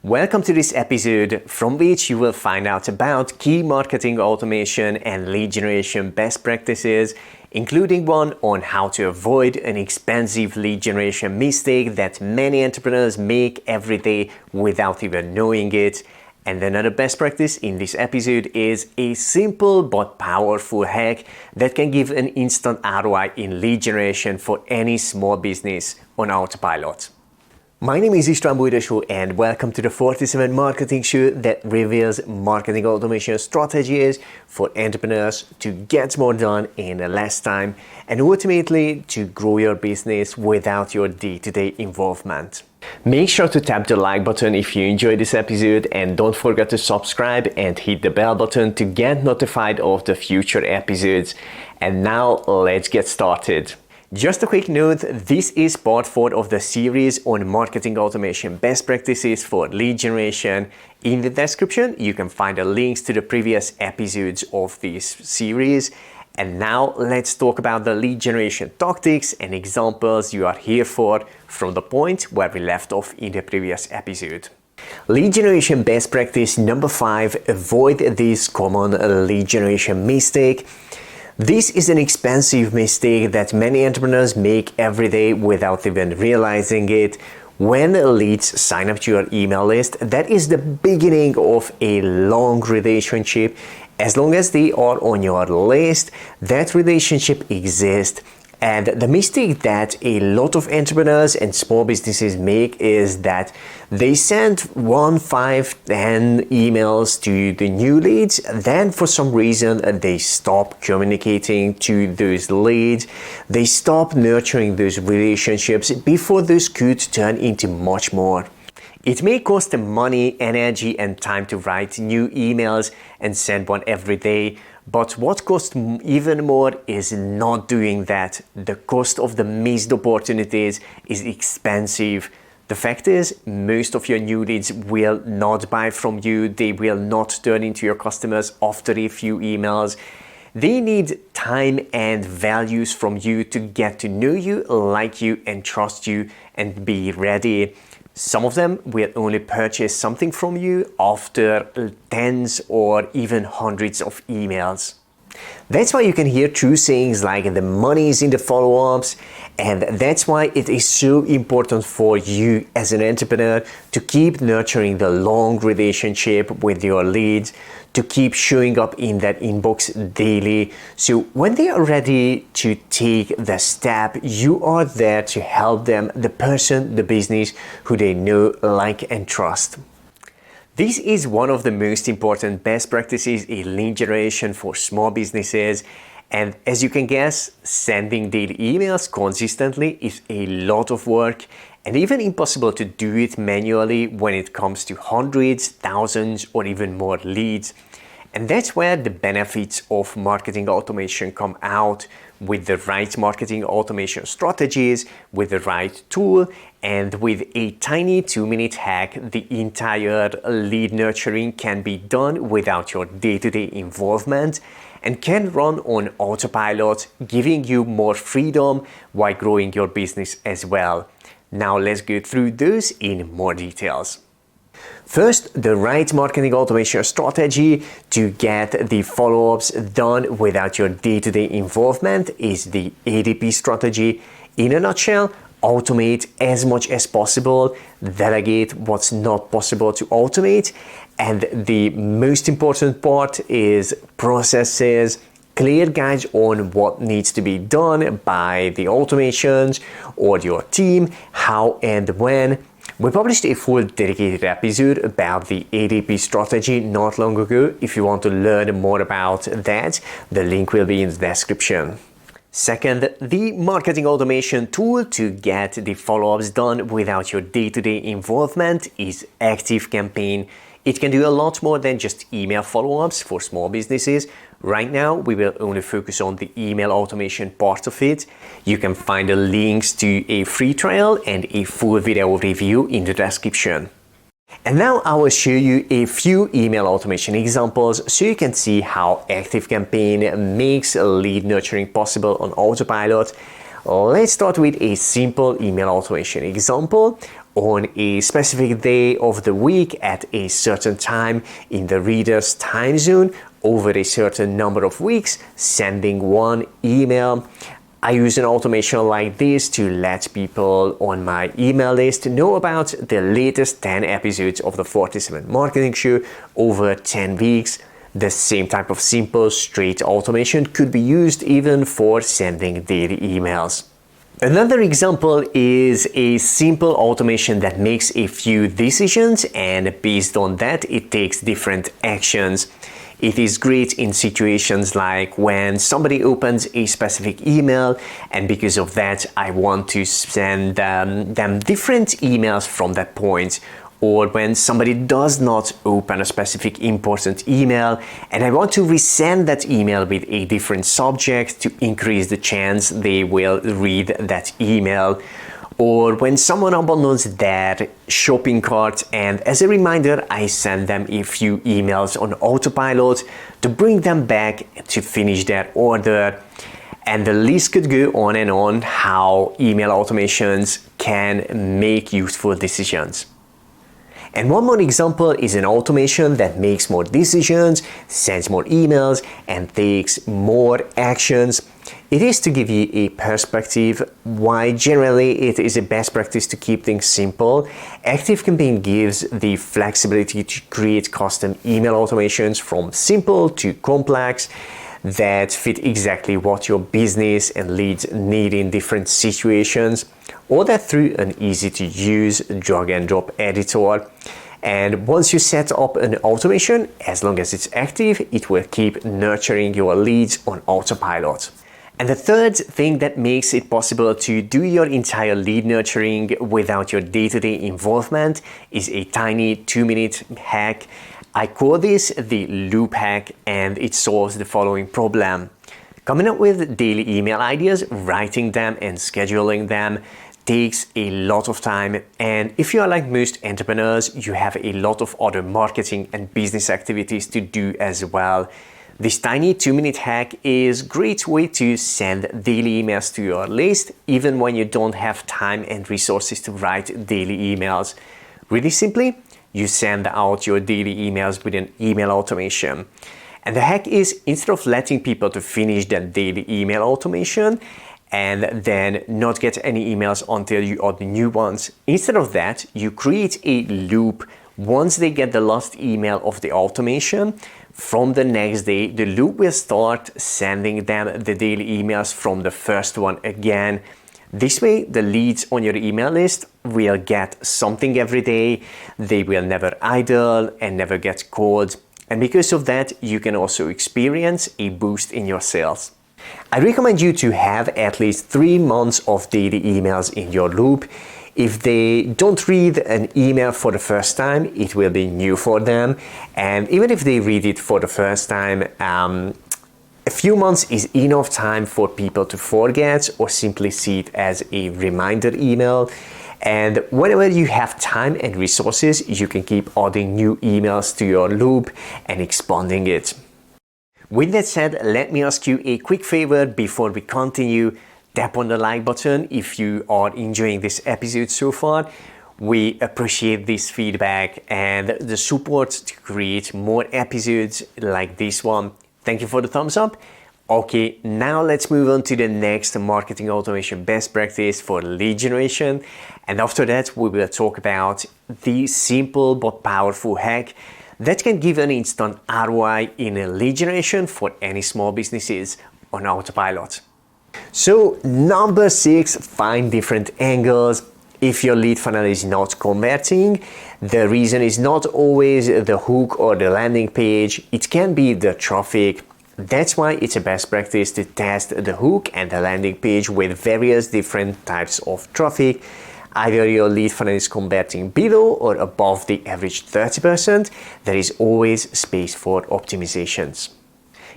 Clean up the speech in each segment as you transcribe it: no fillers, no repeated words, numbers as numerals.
Welcome to this episode from which you will find out about key marketing automation and lead generation best practices, including one on how to avoid an expensive lead generation mistake that many entrepreneurs make every day without even knowing it. And another best practice in this episode is a simple but powerful hack that can give an instant ROI in lead generation for any small business on autopilot. My name is István Bújdosó and welcome to the 47 Marketing Show that reveals marketing automation strategies for entrepreneurs to get more done in less time and ultimately to grow your business without your day-to-day involvement. Make sure to tap the like button if you enjoyed this episode and don't forget to subscribe and hit the bell button to get notified of the future episodes. And now let's get started. Just a quick note, this is part 4 of the series on marketing automation best practices for lead generation. In the description, you can find the links to the previous episodes of this series. And now let's talk about the lead generation tactics and examples you are here for from the point where we left off in the previous episode. Lead generation best practice number 5, avoid this common lead generation mistake. This is an expensive mistake that many entrepreneurs make every day without even realizing it. When leads sign up to your email list, that is the beginning of a long relationship. As long as they are on your list, that relationship exists. And the mistake that a lot of entrepreneurs and small businesses make is that they send 1, 5, 10 emails to the new leads. Then for some reason, they stop communicating to those leads. They stop nurturing those relationships before those could turn into much more. It may cost them money, energy, and time to write new emails and send one every day. But what costs even more is not doing that. The cost of the missed opportunities is expensive. The fact is, most of your new leads will not buy from you. They will not turn into your customers after a few emails. They need time and values from you to get to know you, like you, and trust you, and be ready. Some of them will only purchase something from you after tens or even hundreds of emails. That's why you can hear true sayings like the money is in the follow-ups, and that's why it is so important for you as an entrepreneur to keep nurturing the long relationship with your leads, to keep showing up in that inbox daily. So when they are ready to take the step, you are there to help them, the person, the business who they know, like, and trust. This is one of the most important best practices in lead generation for small businesses. And as you can guess, sending daily emails consistently is a lot of work and even impossible to do it manually when it comes to hundreds, thousands, or even more leads. And that's where the benefits of marketing automation come out. With the right marketing automation strategies, with the right tool, and with a tiny 2-minute hack, the entire lead nurturing can be done without your day-to-day involvement and can run on autopilot, giving you more freedom while growing your business as well. Now let's go through those in more details. First, the right marketing automation strategy to get the follow-ups done without your day-to-day involvement is the ADP strategy. In a nutshell, automate as much as possible, delegate what's not possible to automate, and the most important part is processes, clear guides on what needs to be done by the automations or your team, how and when. We published a full dedicated episode about the ADP strategy not long ago. If you want to learn more about that, the link will be in the description. Second, the marketing automation tool to get the follow-ups done without your day-to-day involvement is ActiveCampaign. It can do a lot more than just email follow-ups for small businesses. Right now, we will only focus on the email automation part of it. You can find the links to a free trial and a full video review in the description. And now I will show you a few email automation examples so you can see how ActiveCampaign makes lead nurturing possible on autopilot. Let's start with a simple email automation example. on a specific day of the week at a certain time in the reader's time zone over a certain number of weeks, sending one email. I use an automation like this to let people on my email list know about the latest 10 episodes of the 47 Marketing Show over 10 weeks. The same type of simple, straight automation could be used even for sending daily emails. Another example is a simple automation that makes a few decisions, and based on that, it takes different actions. It is great in situations like when somebody opens a specific email, and because of that, I want to send them different emails from that point. Or when somebody does not open a specific important email and I want to resend that email with a different subject to increase the chance they will read that email. Or when someone abandons their shopping cart and as a reminder I send them a few emails on autopilot to bring them back to finish their order. And the list could go on and on how email automations can make useful decisions. And one more example is an automation that makes more decisions, sends more emails, and takes more actions. It is to give you a perspective why generally it is a best practice to keep things simple. ActiveCampaign gives the flexibility to create custom email automations from simple to complex that fit exactly what your business and leads need in different situations, or that through an easy to use drag and drop editor. And once you set up an automation, as long as it's active, it will keep nurturing your leads on autopilot. And the third thing that makes it possible to do your entire lead nurturing without your day-to-day involvement is a tiny 2-minute hack. I call this the loop hack, and it solves the following problem. Coming up with daily email ideas, writing them and scheduling them takes a lot of time, and if you are like most entrepreneurs, you have a lot of other marketing and business activities to do as well. This tiny 2-minute hack is a great way to send daily emails to your list even when you don't have time and resources to write daily emails. Really simply, you send out your daily emails with an email automation. And the hack is, instead of letting people to finish that daily email automation and then not get any emails until you add the new ones, instead of that, you create a loop. Once they get the last email of the automation, from the next day, the loop will start sending them the daily emails from the first one again. This way, the leads on your email list will get something every day. They will never idle and never get cold. And because of that, you can also experience a boost in your sales. I recommend you to have at least 3 months of daily emails in your loop. If they don't read an email for the first time, it will be new for them. And even if they read it for the first time, a few months is enough time for people to forget or simply see it as a reminder email. And whenever you have time and resources, you can keep adding new emails to your loop and expanding it. With that said, let me ask you a quick favor before we continue. Tap on the like button if you are enjoying this episode so far. We appreciate this feedback and the support to create more episodes like this one. Thank you for the thumbs up. Okay, now let's move on to the next marketing automation best practice for lead generation. And after that, we will talk about the simple but powerful hack that can give an instant ROI in a lead generation for any small businesses on autopilot. So number 6, find different angles. If your lead funnel is not converting, the reason is not always the hook or the landing page. It can be the traffic. That's why it's a best practice to test the hook and the landing page with various different types of traffic. Either your lead funnel is converting below or above the average 30%, there is always space for optimizations.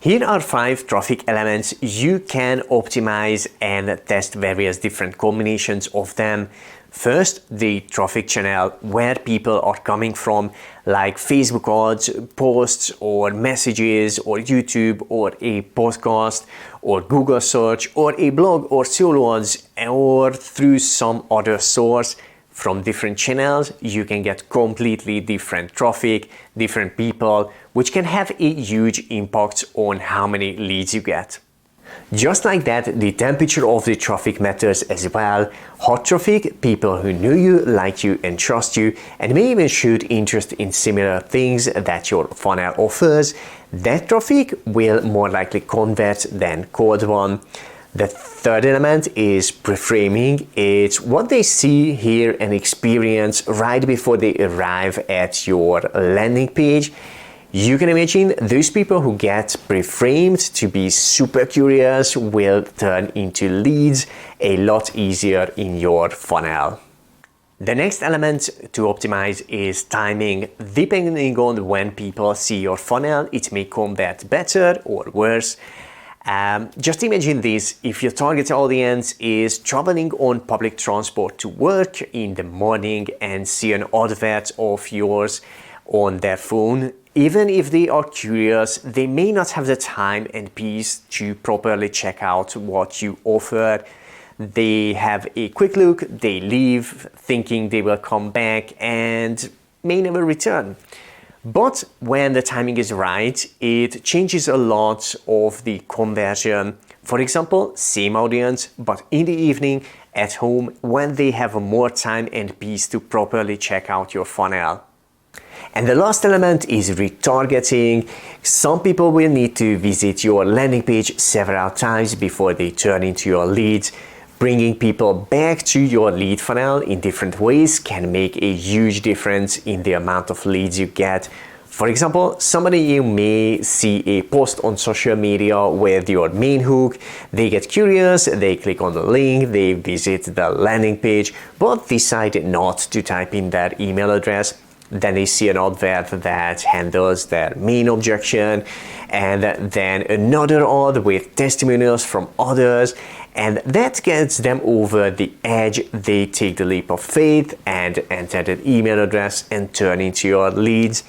Here are 5 traffic elements you can optimize and test various different combinations of them. First, the traffic channel, where people are coming from, like Facebook ads, posts or messages or YouTube or a podcast or Google search or a blog or solo ads or through some other source. from different channels, you can get completely different traffic, different people, which can have a huge impact on how many leads you get. Just like that, the temperature of the traffic matters as well. Hot traffic, people who know you, like you and trust you, and may even show interest in similar things that your funnel offers, that traffic will more likely convert than cold one. The third element is preframing. It's what they see, hear, and experience right before they arrive at your landing page. You can imagine those people who get pre-framed to be super curious will turn into leads a lot easier in your funnel. The next element to optimize is timing. Depending on when people see your funnel, it may convert better or worse. Just imagine this: if your target audience is traveling on public transport to work in the morning and see an advert of yours on their phone, even if they are curious, they may not have the time and peace to properly check out what you offer. They have a quick look, they leave thinking they will come back and may never return. But when the timing is right, it changes a lot of the conversion. For example, same audience, but in the evening at home when they have more time and peace to properly check out your funnel. And the last element is retargeting. Some people will need to visit your landing page several times before they turn into your leads. Bringing people back to your lead funnel in different ways can make a huge difference in the amount of leads you get. For example, somebody you may see a post on social media with your main hook, they get curious, they click on the link, they visit the landing page, but decide not to type in their email address. Then they see an advert that handles their main objection, and then another ad with testimonials from others, and that gets them over the edge. They take the leap of faith and enter that email address and turn into your leads.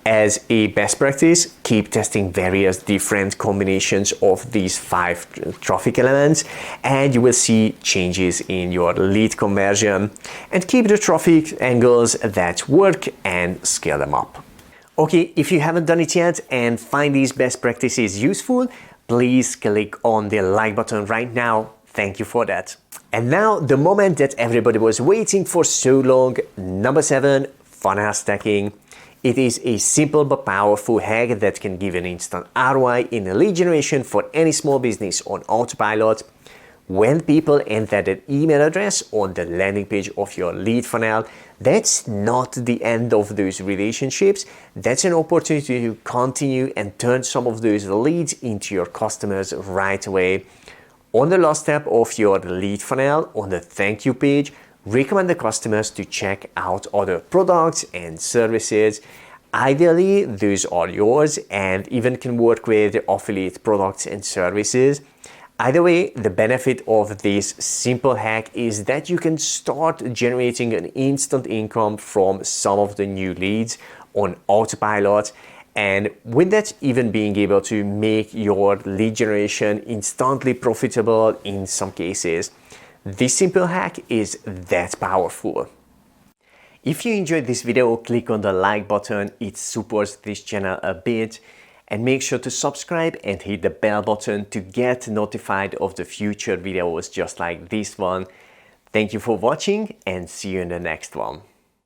As a best practice, keep testing various different combinations of these 5 traffic elements and you will see changes in your lead conversion. And keep the traffic angles that work and scale them up. Okay, if you haven't done it yet and find these best practices useful, please click on the like button right now. Thank you for that. And now the moment that everybody was waiting for so long, number 7, funnel stacking. It is a simple but powerful hack that can give an instant ROI in lead generation for any small business on autopilot. When people enter that email address on the landing page of your lead funnel, that's not the end of those relationships. That's an opportunity to continue and turn some of those leads into your customers right away. On the last step of your lead funnel, on the thank you page, recommend the customers to check out other products and services. Ideally, those are yours and even can work with affiliate products and services. Either way, the benefit of this simple hack is that you can start generating an instant income from some of the new leads on autopilot, and with that even being able to make your lead generation instantly profitable in some cases. This simple hack is that powerful. If you enjoyed this video, click on the like button, it supports this channel a bit, and make sure to subscribe and hit the bell button to get notified of the future videos just like this one. Thank you for watching and see you in the next one.